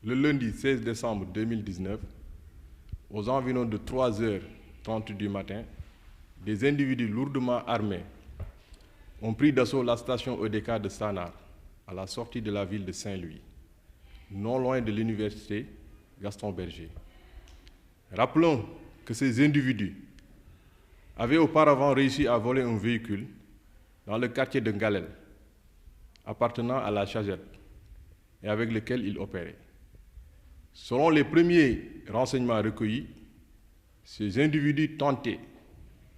le lundi 16 décembre 2019, aux environs de 3h30 du matin, des individus lourdement armés ont pris d'assaut la station EDK de Sanar, à la sortie de la ville de Saint-Louis, non loin de l'université Gaston Berger. Rappelons que ces individus avaient auparavant réussi à voler un véhicule dans le quartier de Ngalel, appartenant à la Chagette, et avec lequel ils opéraient. Selon les premiers renseignements recueillis, ces individus tentaient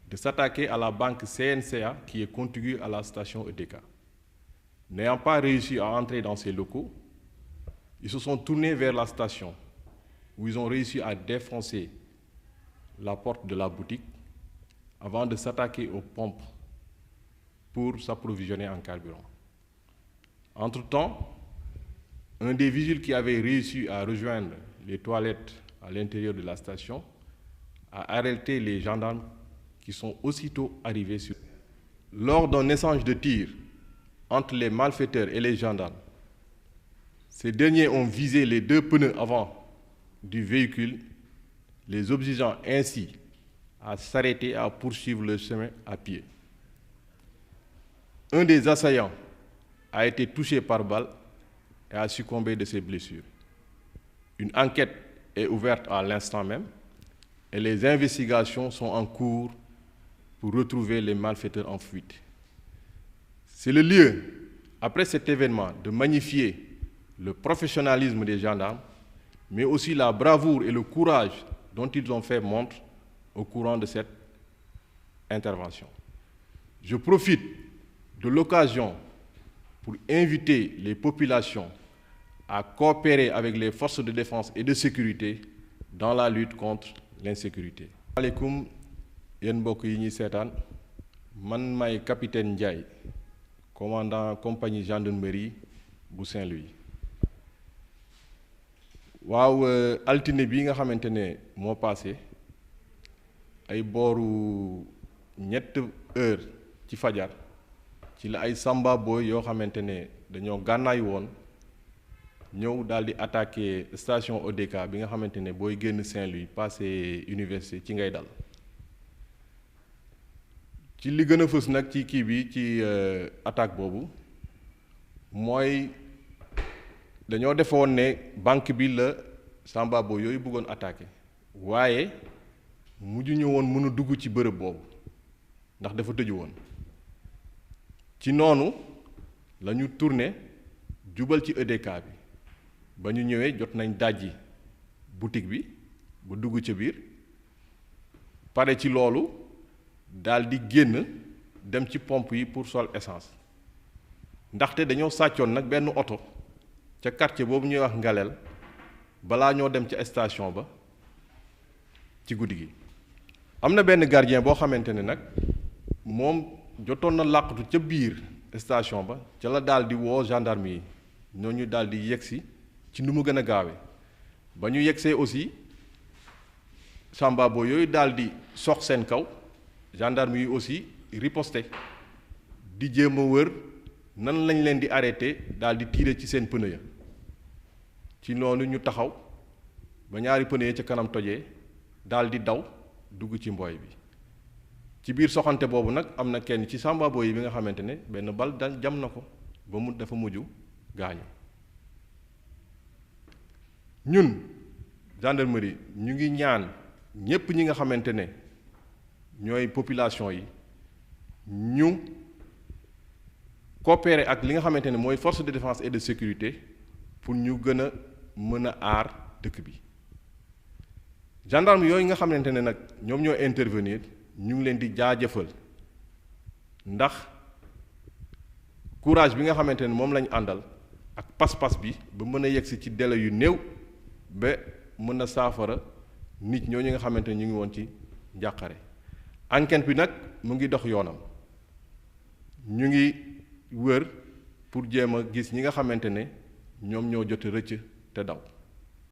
de s'attaquer à la banque CNCA qui est contiguë à la station EDK. N'ayant pas réussi à entrer dans ces locaux, ils se sont tournés vers la station où ils ont réussi à défoncer la porte de la boutique avant de s'attaquer aux pompes pour s'approvisionner en carburant. Entre-temps, un des vigiles qui avait réussi à rejoindre les toilettes à l'intérieur de la station a arrêté les gendarmes qui sont aussitôt arrivés sur. Lors d'un échange de tirs entre les malfaiteurs et les gendarmes, ces derniers ont visé les deux pneus avant du véhicule, les obligeant ainsi à s'arrêter et à poursuivre le chemin à pied. Un des assaillants a été touché par balle et a succombé de ses blessures. Une enquête est ouverte à l'instant même et les investigations sont en cours pour retrouver les malfaiteurs en fuite. C'est le lieu, après cet événement, de magnifier le professionnalisme des gendarmes, mais aussi la bravoure et le courage dont ils ont fait montre au courant de cette intervention. Je profite de l'occasion pour inviter les populations à coopérer avec les forces de défense et de sécurité dans la lutte contre l'insécurité. Alaikum yéen mbokk yi ñuy seetaan man may capitaine Ndiaye, commandant compagnie gendarmerie bu Saint-Louis. waaw altine bi nga xamante ne moo passé ay booru heure ci fajar ci la ay samba boy yoo xamante ne dañoo gànnaay woon ñëw daal di attaqué station EDK bi nga xamante ne booy génn Saint-Louis passé université ci ngay dal. ci li gën a fës nag ci kii bi ci attaque boobu mooy dañoo defoon ne banque bi la samba boy yooyu bëggoon attaqué waaye mujj ñu woon mën a dugg ci bërëb boobu ndax dafa tëju woon. ci noonu la ñu tourné jubal ci EDK bi ba ñu ñëwee jot nañ dajji boutique bi ba dugg ca biir pare ci loolu daal di génn dem ci pompe yi pour sol essence ndaxte dañoo sàccoon nag benn oto ca quartier boobu ñuy wax Ngalel balaa ñoo dem ca station ba ci guddi gi. am na benn gardien boo xamante ne nag moom jotoon na làqatu ca biir station ba ca la daal di woo gendarme yi ñooñu daal di yegsi ci nu mu gën a gaawee ba ñu yegsee aussi samba boy yooyu daal di sox seen kaw gendarme yi aussi riposté di jéem a wër nan lañ leen di arrêté daal di tirer ci seen pneu ya ci noonu ñu taxaw ba ñaari pneu ya ca kanam tojee daal di daw dugg ci mbooy bi. ci biir soxante boobu nag am na kenn ci samba boy yi bi nga xamante ne benn bal dal jam na ko ba mu dafa mujj gaañu. ñun gendarmerie ñu ngi ñaan ñépp ñi nga xamante ne ñooy population yi ñu coopérer ak li nga xamante ne mooy force de défense et de sécurité pour ñu gën a mën a aar dëkk bi. gendarme yooyu nga xamante ne nag ñoom ñoo intervenir ñu ngi leen di jaajëfal ndax courage bi nga xamante ne moom lañu àndal ak pas-pas bi ba mën a yegsi ci délai yu néew ba mën a saafara nit ñooñu nga xamante ne ñu ngi woon ci njàqare. enquête bi nag mu ngi dox yoonam ñu ngi wër pour jéem a gis ñi nga xamante ne ñoom ñoo jot rëcc te daw.